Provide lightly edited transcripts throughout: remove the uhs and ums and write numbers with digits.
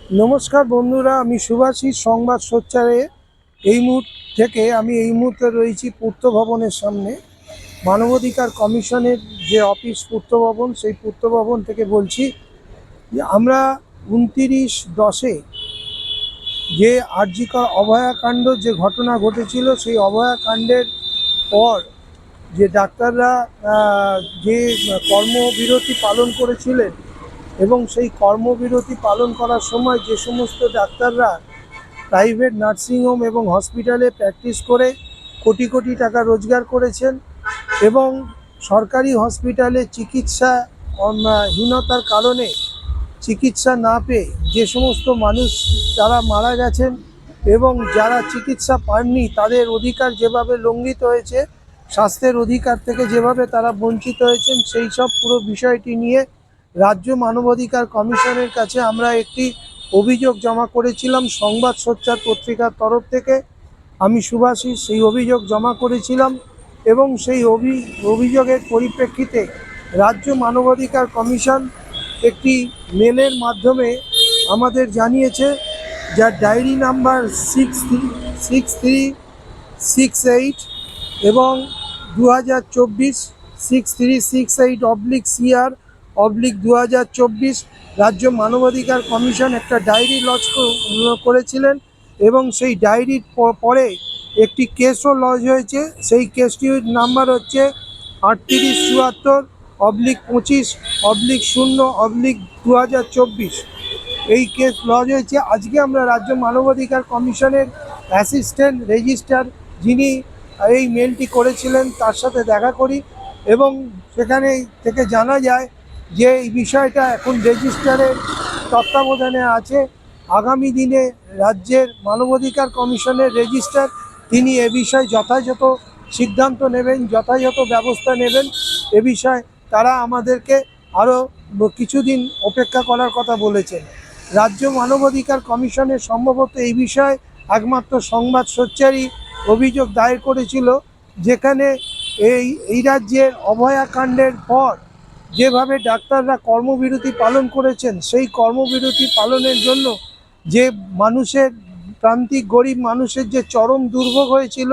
নমস্কার বন্ধুরা, আমি সুভাষিস সংবাদ সোচ্চারে এই মুহূর্তে রয়েছি পূর্ত ভবনের সামনে। মানবাধিকার কমিশনের যে অফিস পূর্ত ভবন, সেই পূর্ত ভবন থেকে বলছি যে আমরা 29/10 যে আরজিকর অভয়াকাণ্ড যে ঘটনা ঘটেছিল, সেই অভয়াকাণ্ডের পর যে ডাক্তাররা যে কর্মবিরতি পালন করেছিলেন এবং সেই কর্মবিরতি পালন করার সময় যে সমস্ত ডাক্তাররা প্রাইভেট নার্সিংহোম এবং হসপিটালে প্র্যাকটিস করে কোটি কোটি টাকা রোজগার করেছেন এবং সরকারি হসপিটালে চিকিৎসাহীনতার কারণে চিকিৎসা না পেয়ে যে সমস্ত মানুষ যারা মারা গেছেন এবং যারা চিকিৎসা পাননি, তাদের অধিকার যেভাবে লঙ্ঘিত হয়েছে, স্বাস্থ্যের অধিকার থেকে যেভাবে তারা বঞ্চিত হয়েছেন, সেই সব পুরো বিষয়টি নিয়ে রাজ্য মানবাধিকার কমিশনের কাছে আমরা একটি অভিযোগ জমা করেছিলাম সংবাদ সোচ্চার পত্রিকার তরফ থেকে। আমি সুভাষিস সেই অভিযোগ জমা করেছিলাম এবং সেই অভিযোগের পরিপ্রেক্ষিতে রাজ্য মানবাধিকার কমিশন একটি মেলের মাধ্যমে আমাদের জানিয়েছে, যার ডায়েরি নাম্বার 6368 এবং 2024 6368/CR/2024 রাজ্য মানবাধিকার কমিশন একটা ডায়েরি লঞ্চ করেছিলেন এবং সেই ডায়েরির পরে একটি কেসও লঞ্চ হয়েছে। সেই কেসটির নাম্বার হচ্ছে 3874/25/0/2024। এই কেস লঞ্চ হয়েছে। আজকে আমরা রাজ্য মানবাধিকার কমিশনের অ্যাসিস্ট্যান্ট রেজিস্ট্রার, যিনি এই মেলটি করেছিলেন, তার সাথে দেখা করি এবং সেখানে থেকে জানা যায় যে এই বিষয়টা এখন রেজিস্ট্রারের তত্ত্বাবধানে আছে। আগামী দিনে রাজ্যের মানবাধিকার কমিশনের রেজিস্ট্রার তিনি এ বিষয়ে যথাযথ সিদ্ধান্ত নেবেন, যথাযথ ব্যবস্থা নেবেন। এ বিষয়ে তারা আমাদেরকে আরও কিছুদিন অপেক্ষা করার কথা বলেছেন। রাজ্য মানবাধিকার কমিশনের সম্ভবত এই বিষয়ে একমাত্র সংবাদ সোচ্চারই অভিযোগ দায়ের করেছিল, যেখানে এই রাজ্যের অভয়াকাণ্ডের পর যেভাবে ডাক্তাররা কর্মবিরতি পালন করেছেন, সেই কর্মবিরতি পালনের জন্য যে মানুষের, প্রান্তিক গরিব মানুষের যে চরম দুর্ভোগ হয়েছিল,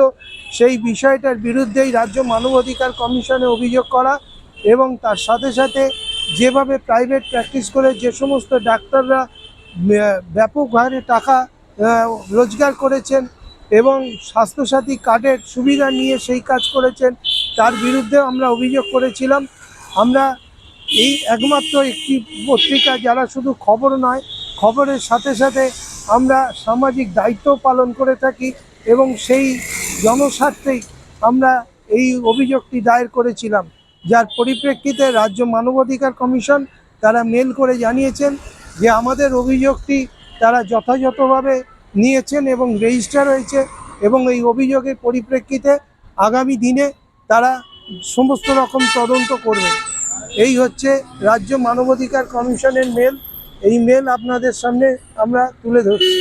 সেই বিষয়টার বিরুদ্ধেই রাজ্য মানবাধিকার কমিশনে অভিযোগ করা এবং তার সাথে সাথে যেভাবে প্রাইভেট প্র্যাকটিস করে যে সমস্ত ডাক্তাররা ব্যাপক হারে টাকা রোজগার করেছেন এবং স্বাস্থ্যসাথী কার্ডের সুবিধা নিয়ে সেই কাজ করেছেন, তার বিরুদ্ধে আমরা অভিযোগ করেছিলাম। আমরা এই একমাত্র একটি পত্রিকা যারা শুধু খবর নয়, খবরের সাথে সাথে আমরা সামাজিক দায়িত্ব পালন করে থাকি এবং সেই জনস্বার্থেই আমরা এই অভিযোগটি দায়ের করেছিলাম, যার পরিপ্রেক্ষিতে রাজ্য মানবাধিকার কমিশন তারা মেল করে জানিয়েছেন যে আমাদের অভিযোগটি তারা যথাযথভাবে নিয়েছেন এবং রেজিস্টার হয়েছে এবং এই অভিযোগের পরিপ্রেক্ষিতে আগামী দিনে তারা সমস্ত রকম তদন্ত করবেন। এই হচ্ছে রাজ্য মানবাধিকার কমিশনের মেল। এই মেল আপনাদের সামনে আমরা তুলে ধরছি।